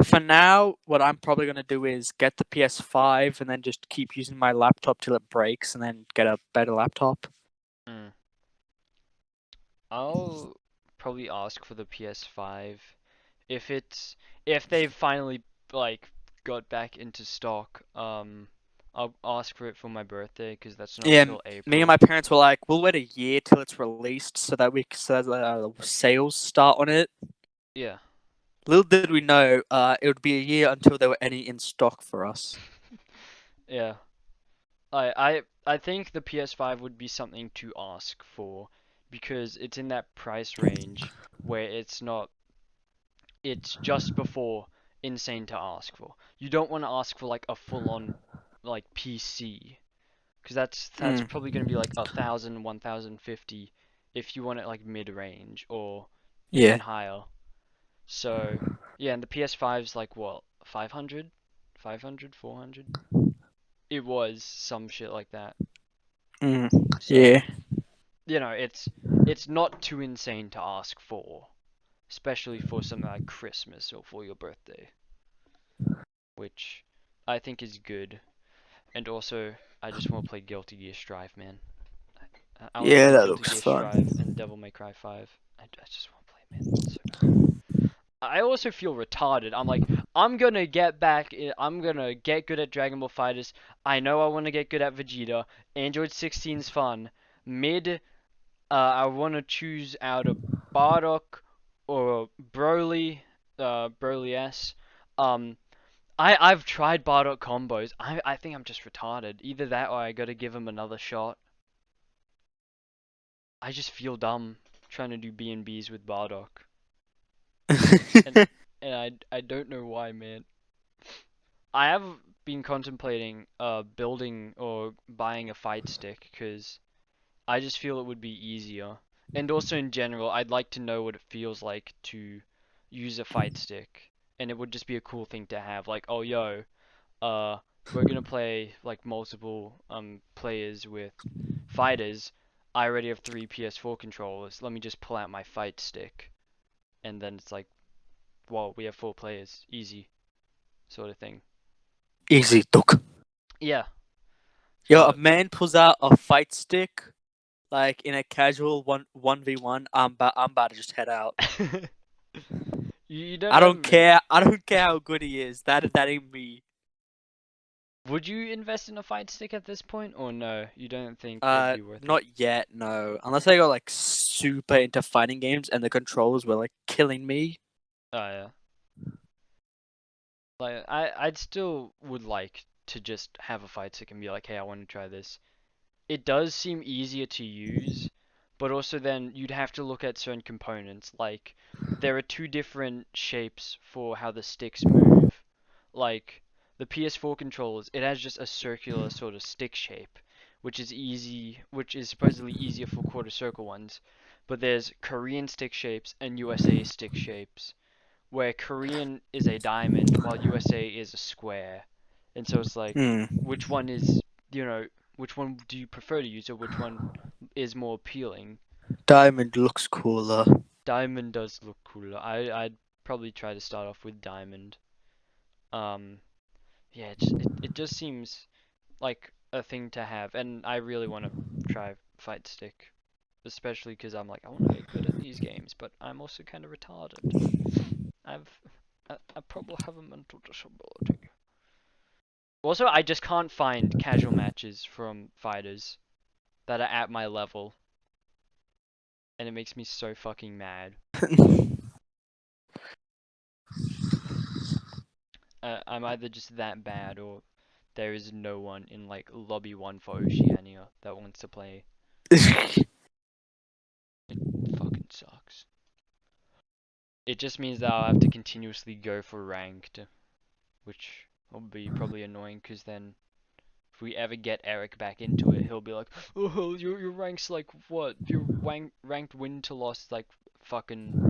S1: For now, what I'm probably gonna do is get the PS5 and then just keep using my laptop till it breaks, and then get a better laptop.
S2: Mm. I'll probably ask for the PS5 if they've finally like got back into stock. I'll ask for it for my birthday because that's not
S1: Yeah,
S2: till
S1: me and
S2: April.
S1: my parents were like, we'll wait a year till it's released so that sales start on it.
S2: Yeah.
S1: Little did we know, it would be a year until there were any in stock for us.
S2: Yeah. I think the PS5 would be something to ask for because it's in that price range where it's just before insane to ask for. You don't want to ask for like a full-on like PC because that's
S1: Mm.
S2: probably going to be like 1,000, 1,050 if you want it like mid-range or even
S1: Yeah.
S2: higher. So, yeah, and the PS5's like what, 500? 500, 400? It was some shit like that.
S1: Mm.
S2: So,
S1: Yeah.
S2: it's not too insane to ask for, especially for something like Christmas or for your birthday, which I think is good. And also, I just want to play Guilty Gear Strive, man. I want to
S1: Yeah,
S2: play
S1: that
S2: Guilty
S1: looks
S2: Gear
S1: fun.
S2: Strive and Devil May Cry 5. I just want to play, man, so bad. I also feel retarded. I'm like, I'm gonna get back. I'm gonna get good at Dragon Ball Fighters. I know I want to get good at Vegeta. Android 16's fun. Mid, I want to choose out of Bardock or Broly. Broly S. Um, I've tried Bardock combos. I think I'm just retarded. Either that or I gotta give him another shot. I just feel dumb trying to do B&Bs with Bardock. And I don't know why, man. I have been contemplating building or buying a fight stick because I just feel it would be easier. And also in general, I'd like to know what it feels like to use a fight stick. And it would just be a cool thing to have. Like, oh yo, uh we're gonna play like multiple players with fighters. I already have 3 PS4 controllers. Let me just pull out my fight stick. And then it's like, whoa, we have 4 players. Easy sort of thing.
S1: Easy, duck.
S2: Yeah,
S1: Yo, a
S2: but
S1: man pulls out a fight stick, like in a casual 1v1. I'm about to just head out.
S2: you don't
S1: I
S2: have
S1: don't
S2: many.
S1: care. I don't care how good he is. That ain't me.
S2: Would you invest in a fight stick at this point, or no? You don't think it'd be worth it?
S1: Not yet. No, unless I go like super into fighting games and the controls were like killing me.
S2: Oh yeah. Like I'd still would like to just have a fight stick and be like, hey, I want to try this. It does seem easier to use, but also then you'd have to look at certain components. Like there are 2 different shapes for how the sticks move. Like the PS4 controllers, it has just a circular sort of stick shape, which is supposedly easier for quarter circle ones. But there's Korean stick shapes and USA stick shapes, where Korean is a diamond while USA is a square. And so it's like,
S1: Hmm.
S2: which one is, you know, which one do you prefer to use or which one is more appealing?
S1: Diamond looks cooler.
S2: Diamond does look cooler. I'd probably try to start off with diamond. Um, yeah, it just seems like a thing to have, and I really want to try fight stick, especially because I'm like I want to get good at these games, but I'm also kind of retarded. I've I probably have a mental disability. Also, I just can't find casual matches from fighters that are at my level, and it makes me so fucking mad. I'm either just that bad, or there is no one in like lobby 1 for Oceania that wants to play. It fucking sucks. It just means that I'll have to continuously go for ranked, which will be probably annoying because then if we ever get Eric back into it, he'll be like, "Oh, your rank's like what? Your ranked win to loss like fucking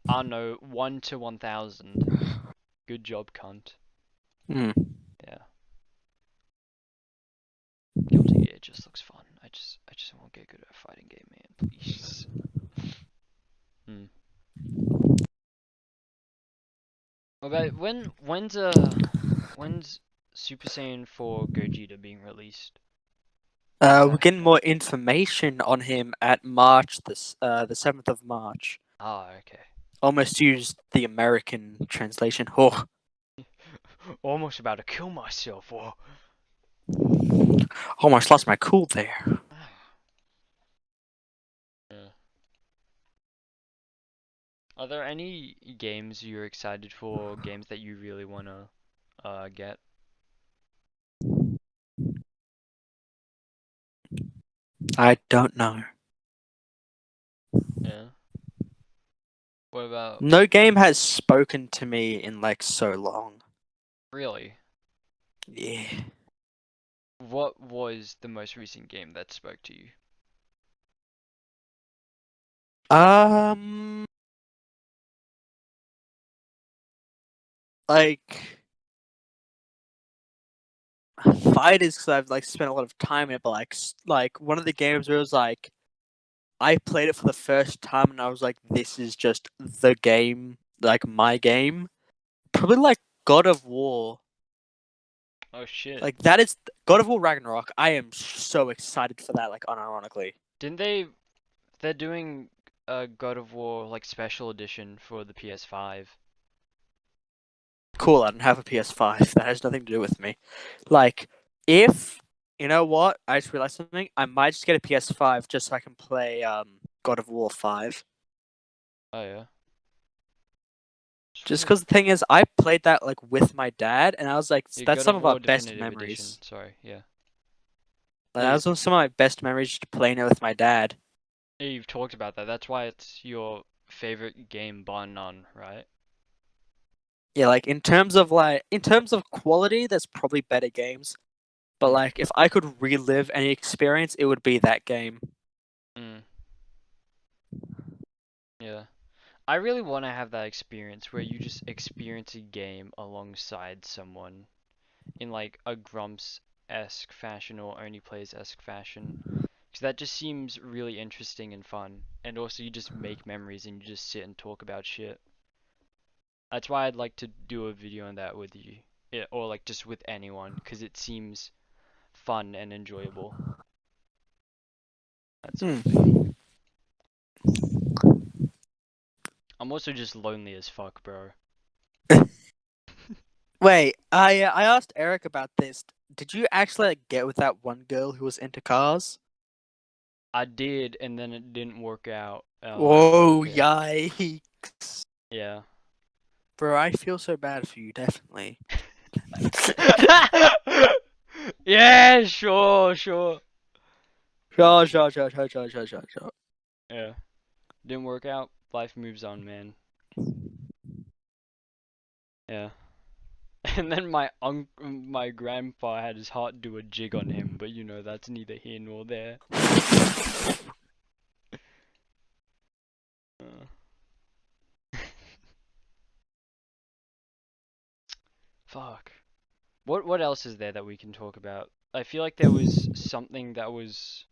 S2: I don't know 1 to 1,000. Good job, cunt."
S1: Hmm.
S2: Yeah, Guilty Gear just looks fun. I just want to get good at a fighting game, man. Please. Hmm. Okay, when's Super Saiyan 4 Gogeta being released? When's
S1: We're
S2: that
S1: getting
S2: happening?
S1: more information on him at March the 7th of March.
S2: Ah, okay.
S1: Almost used the American translation. Oh,
S2: Almost about to kill myself. Or
S1: almost lost my cool there.
S2: yeah. Are there any games you're excited for? Games that you really wanna get?
S1: I don't know.
S2: Yeah. What about
S1: No game has spoken to me in like so long.
S2: really?
S1: Yeah.
S2: What was the most recent game that spoke to you?
S1: Um, like fighters because I've like spent a lot of time in it, but like one of the games where it was like I played it for the first time and I was like, this is just the game, like my game. Probably like God of War.
S2: Oh shit.
S1: Like that is God of War Ragnarok. I am so excited for that. Like unironically.
S2: Didn't they they're doing a God of War like special edition for the PS5.
S1: Cool. I don't have a PS5. That has nothing to do with me. Like if you know what, I just realized something. I might just get a PS5 just so I can play God of War 5.
S2: Oh yeah.
S1: Just
S2: Sweet.
S1: because the thing is, I played that like with my dad, and I was like,
S2: Yeah,
S1: that's
S2: God
S1: some
S2: of
S1: of our
S2: War
S1: best
S2: Definitive Edition.
S1: memories.
S2: Sorry, yeah.
S1: Like,
S2: Yeah,
S1: that was some of my best memories just playing it with my dad.
S2: yeah, you've talked about that. That's why it's your favorite game bar none, right?
S1: Yeah, like in terms of quality, there's probably better games. But
S2: Mm.
S1: like if I could relive any experience, it would be that game.
S2: Mm. Yeah. I really want to have that experience where you just experience a game alongside someone in like a Grumps-esque fashion or only plays-esque fashion. Because that just seems really interesting and fun. And also you just make memories and you just sit and talk about shit. That's why I'd like to do a video on that with you. Yeah, or like just with anyone, because it seems fun and enjoyable. That sort of thing.
S1: Hmm.
S2: I'm also just lonely as fuck, bro.
S1: Wait, I asked Eric about this. Did you actually like get with that one girl who was into cars?
S2: I did, and then it didn't work out.
S1: Whoa,
S2: Yeah.
S1: yikes.
S2: Yeah.
S1: Bro, I feel so bad for you, definitely.
S2: Yeah, sure, sure.
S1: Sure.
S2: Yeah. Didn't work out. Life moves on, man. Yeah. And then my grandpa had his heart do a jig on him, but you know, that's neither here nor there. Uh. Fuck. What else is there that we can talk about? I feel like there was something that was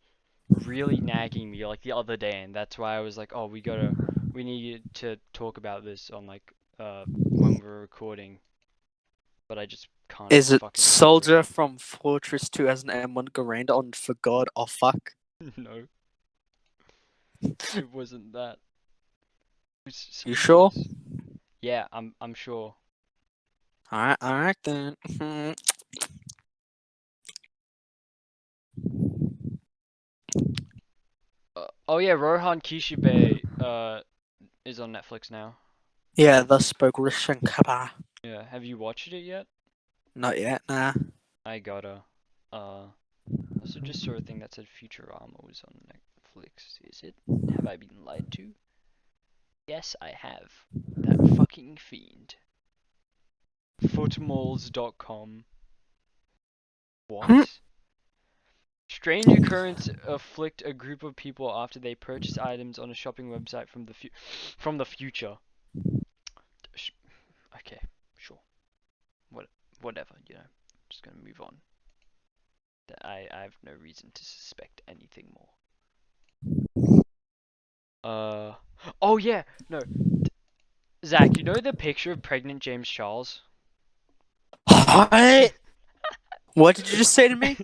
S2: really nagging me like the other day, and that's why I was like, oh, we need to talk about this on like when we're recording, but I just can't
S1: Is it
S2: fucking remember.
S1: Soldier from Fortress 2 as an M1 Garand on For God or Fuck?
S2: No, it wasn't that. It was
S1: You
S2: something
S1: sure?
S2: else. Yeah, I'm sure.
S1: Alright then.
S2: Oh yeah, Rohan Kishibe is on Netflix now.
S1: Yeah, thus spoke Rishankaba.
S2: Yeah, have you watched it yet?
S1: Not yet, nah.
S2: I gotta. Uh, also just saw a thing that said Futurama was on Netflix. Is it? Have I been lied to? Yes, I have. That fucking fiend. Footmalls.com.
S1: Hmm.
S2: What? Strange occurrence afflict a group of people after they purchase items on a shopping website from the future. Okay, sure. What whatever, you know. Just gonna move on. I have no reason to suspect anything more. Oh yeah, no. Zach, you know the picture of pregnant James Charles?
S1: What? What did you just say to me?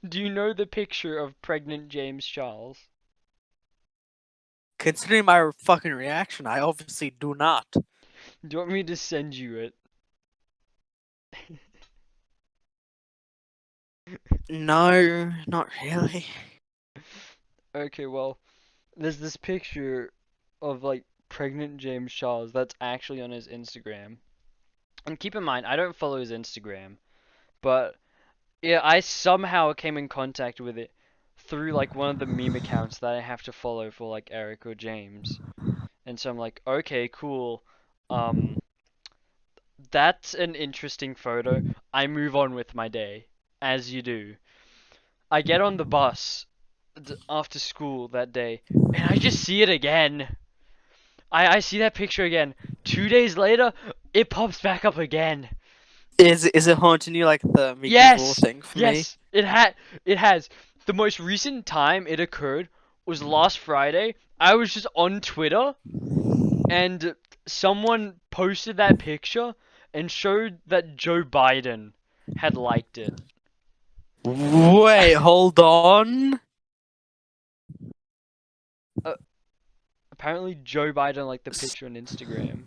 S2: Do you know the picture of pregnant James Charles?
S1: Considering my fucking reaction, I obviously do not.
S2: Do you want me to send you it?
S1: No, not really.
S2: Okay, well, there's this picture of like pregnant James Charles that's actually on his Instagram. And keep in mind, I don't follow his Instagram, but yeah, I somehow came in contact with it through like one of the meme accounts that I have to follow for like Eric or James. And so I'm like, okay, cool. Um, that's an interesting photo. I move on with my day, as you do. I get on the bus after school that day, and I just see it again. I see that picture again. 2 days later, it pops back up again.
S1: Is it haunting you like the Mickey Ball
S2: Yes,
S1: thing for me?
S2: yes, it has. The most recent time it occurred was last Friday. I was just on Twitter, and someone posted that picture and showed that Joe Biden had liked it.
S1: Wait, hold on.
S2: Apparently, Joe Biden liked the picture on Instagram.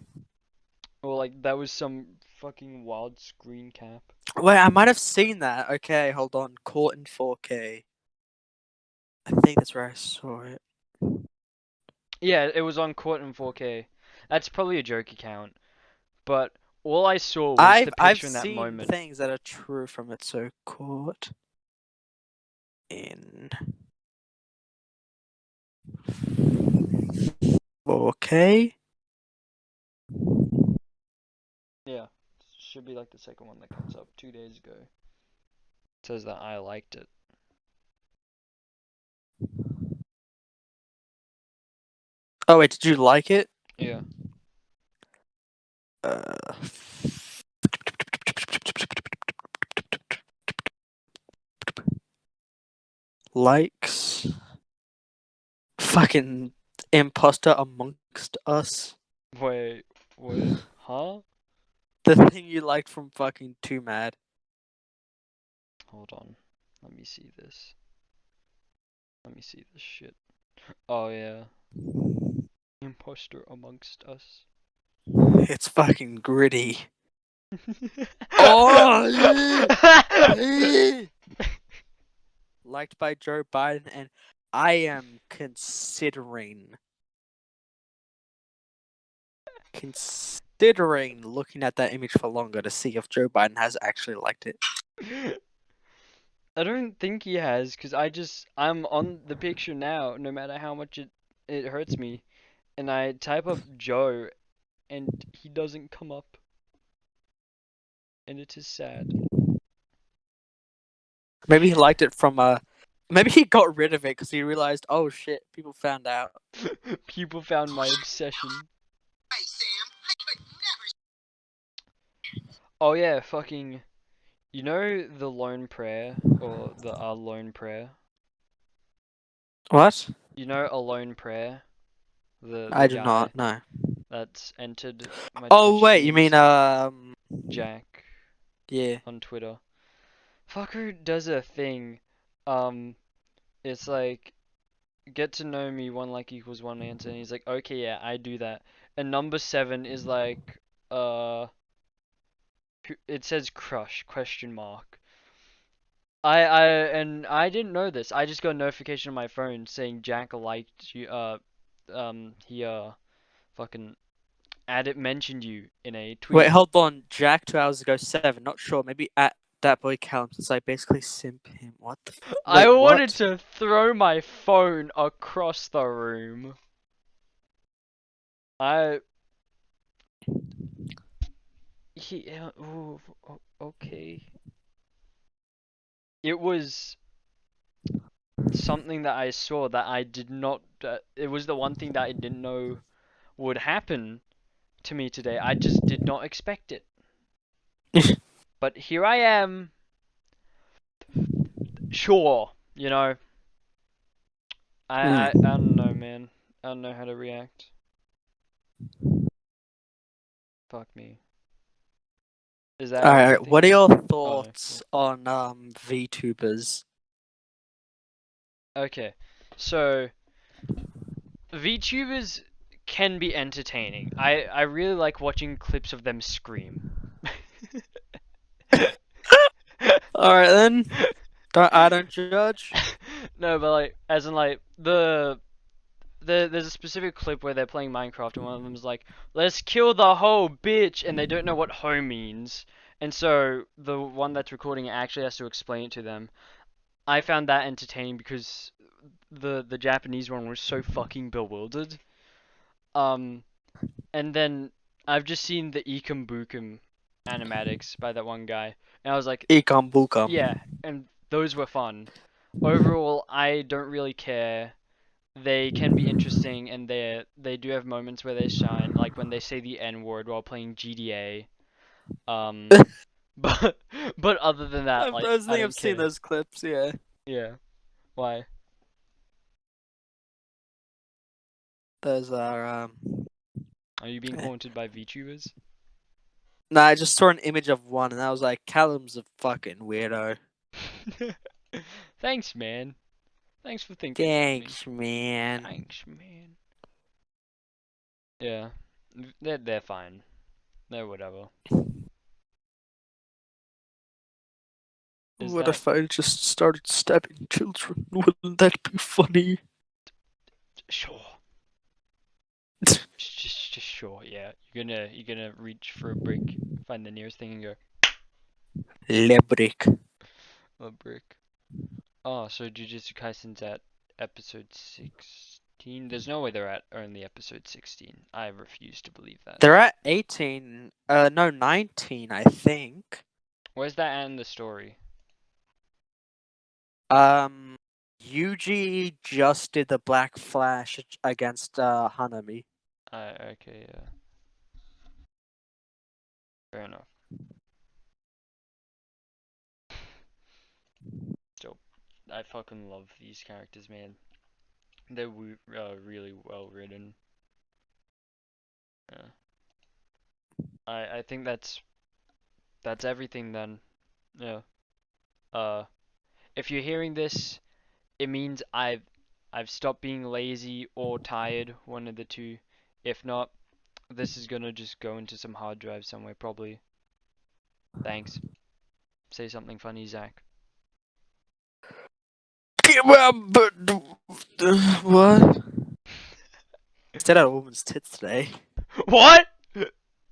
S2: Or like that was some fucking wild screen cap.
S1: Wait, I might have seen that. Okay, hold on. Caught in 4K. I think that's where I saw it.
S2: Yeah, it was on Court in 4K. That's probably a joke account. But all I saw was the
S1: I've
S2: picture in that
S1: seen
S2: moment.
S1: things that are true from it. So caught in 4K.
S2: Yeah, should be like the second one that comes up 2 days ago. It says that I liked it.
S1: Oh wait, did you like it?
S2: Yeah.
S1: Likes. Fucking imposter amongst us.
S2: Wait, what? Huh?
S1: The thing you liked from fucking Too Mad.
S2: Hold on. Let me see this. Let me see this shit. Oh yeah. Imposter amongst us.
S1: It's fucking gritty. Oh! Liked by Joe Biden, and I am considering looking at that image for longer to see if Joe Biden has actually liked it.
S2: I don't think he has, cause I'm on the picture now, no matter how much it hurts me, and I type up Joe, and he doesn't come up, and it is sad.
S1: Maybe he liked it from maybe he got rid of it because he realized, oh shit, people found out.
S2: People found my obsession.
S4: Hey, Sam, I could never.
S2: Oh yeah, fucking. You know the lone prayer or the lone prayer.
S1: What?
S2: You know a lone prayer, the
S1: I do
S2: guy
S1: not know.
S2: that's entered my
S1: Oh
S2: Twitch
S1: wait, you mean
S2: streams, Jack
S1: yeah.
S2: on Twitter. Fucker does a thing. Um, it's like get to know me, one like equals one answer, and he's like, okay, yeah, I do that. And number 7 is like, uh, it says crush question mark. I didn't know this. I just got a notification on my phone saying Jack liked you. He fucking mentioned you in a tweet.
S1: Wait, hold on. Jack 2 hours ago 7. Not sure. Maybe at that boy Callum since I basically simp him. What the?
S2: I
S1: Wait,
S2: wanted
S1: what?
S2: to throw my phone across the room. I ooh, okay. It was something that I saw that I did not. It was the one thing that I didn't know would happen to me today. I just did not expect it. But here I am. Sure, you know. I don't know, man. I don't know how to react. Fuck me. Is that
S1: Alright,
S2: everything?
S1: what are your
S2: Oh, no,
S1: thoughts on VTubers?
S2: okay, so VTubers can be entertaining. I really like watching clips of them scream.
S1: Alright then. I don't judge.
S2: No, but like, as in like there's a specific clip where they're playing Minecraft and one of them's like, "Let's kill the hoe, bitch," and they don't know what hoe means, and so the one that's recording it actually has to explain it to them. I found that entertaining because the Japanese one was so fucking bewildered. And then I've just seen the Ikum Bukum animatics by that one guy, and I was like,
S1: Ecom Bookum.
S2: yeah, and those were fun. Overall, I don't really care. They can be interesting, and they do have moments where they shine, like when they say the N word while playing GDA. Um, but but other than that, like I
S1: I've
S2: don't
S1: seen
S2: care.
S1: those clips. Yeah,
S2: Yeah. Why?
S1: those are
S2: Are you being
S1: eh.
S2: haunted by VTubers?
S1: Nah, I just saw an image of one, and I was like, Callum's a fucking weirdo.
S2: Thanks, man. Thanks for thinking of me.
S1: Thanks, man.
S2: Thanks, man. Yeah, they're fine. They're whatever. Is
S1: What
S2: that
S1: if I just started stabbing children? Wouldn't that be funny?
S2: sure? Just sure. Yeah, you're gonna reach for a brick, find the nearest thing, and go
S1: Lebrick.
S2: a brick. Oh, so Jujutsu Kaisen's at episode 16. There's no way they're at only episode 16. I refuse to believe that.
S1: They're at 18. No, 19, I think.
S2: Where's that at in the story?
S1: Yuji just did the Black Flash against Hanami.
S2: Okay, yeah. Fair enough. Still, I fucking love these characters, man. They're really well written. Yeah. I think that's everything then. Yeah. If you're hearing this, it means I've stopped being lazy or tired, one of the two. If not, this is gonna just go into some hard drive somewhere probably. Thanks. Say something funny, Zach.
S1: What? Said out a woman's tits today.
S2: What?